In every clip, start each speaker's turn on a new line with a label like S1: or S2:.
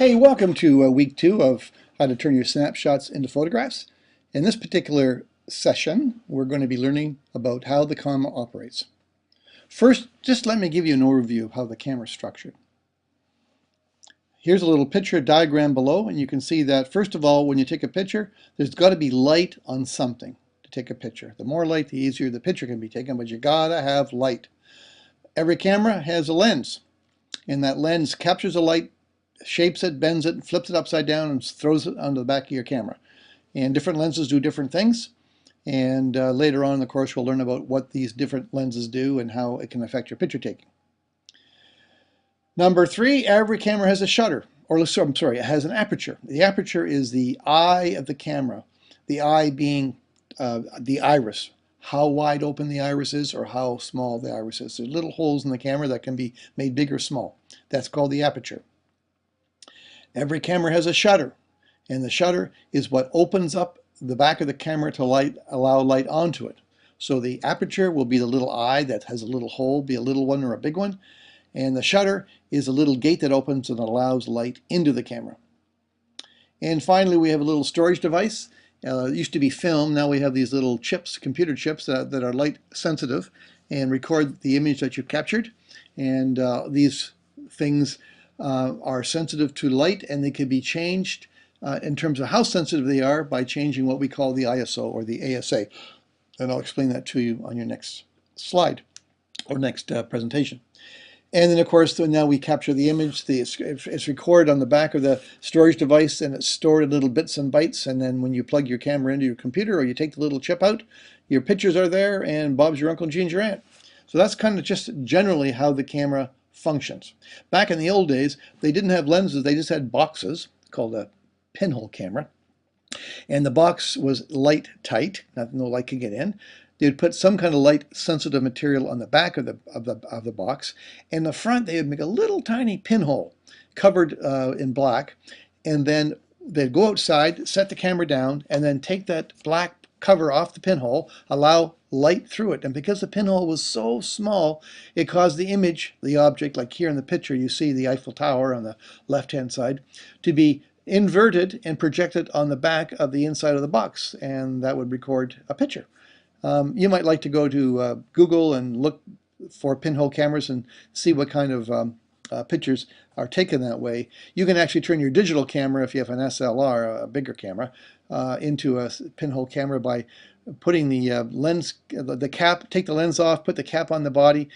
S1: Hey, welcome to week 2 of how to turn your snapshots into photographs. In this particular session, we're going to be learning about how the camera operates. First, just let me give you an overview of how the camera is structured. Here's a little picture diagram below, and you can see that, first of all, when you take a picture, there's got to be light on something to take a picture. The more light, the easier the picture can be taken, but you gotta have light. Every camera has a lens, and that lens captures the light, shapes it, bends it, flips it upside down, and throws it onto the back of your camera. And different lenses do different things. And later on in the course, we'll learn about what these different lenses do and how it can affect your picture taking. Number 3, every camera has a shutter, or I'm sorry, it has an aperture. The aperture is the eye of the camera, the eye being the iris, how wide open the iris is or how small the iris is. There's little holes in the camera that can be made big or small. That's called the aperture. Every camera has a shutter, and the shutter is what opens up the back of the camera to allow light onto it. So the aperture will be the little eye that has a little hole, be a little one or a big one, and the shutter is a little gate that opens and allows light into the camera. And finally, we have a little storage device. It used to be film. Now we have these little chips, computer chips that are light sensitive and record the image that you've captured. And these things are sensitive to light, and they can be changed in terms of how sensitive they are by changing what we call the ISO or the ASA. And I'll explain that to you on your next slide or next presentation. And then, of course, now we capture the image. It's recorded on the back of the storage device, and it's stored in little bits and bytes. And then when you plug your camera into your computer or you take the little chip out, your pictures are there, and Bob's your uncle, Jean's your aunt. So that's kind of just generally how the camera functions. Back in the old days, they didn't have lenses. They just had boxes called a pinhole camera. And the box was light tight, no light could get in. They would put some kind of light sensitive material on the back of the box. In the front, they would make a little tiny pinhole covered in black, and then they'd go outside, set the camera down, and then take that black cover off the pinhole, allow light through it. And because the pinhole was so small, it caused the image, the object, like here in the picture, you see the Eiffel Tower on the left-hand side, to be inverted and projected on the back of the inside of the box, and that would record a picture. You might like to go to Google and look for pinhole cameras and see what kind of pictures are taken that way. You can actually turn your digital camera, if you have an SLR, a bigger camera, into a pinhole camera by putting the lens, the cap, take the lens off, put the cap on the body,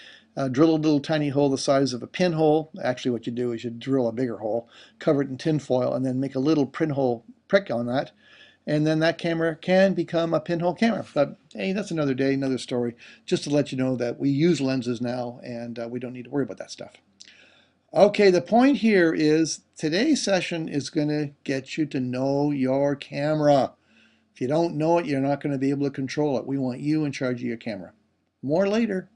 S1: drill a little tiny hole the size of a pinhole. Actually, what you do is you drill a bigger hole, cover it in tin foil, and then make a little pinhole prick on that. And then that camera can become a pinhole camera. But hey, that's another day, another story, just to let you know that we use lenses now, and we don't need to worry about that stuff. Okay, the point here is today's session is going to get you to know your camera. If you don't know it, you're not going to be able to control it. We want you in charge of your camera. More later.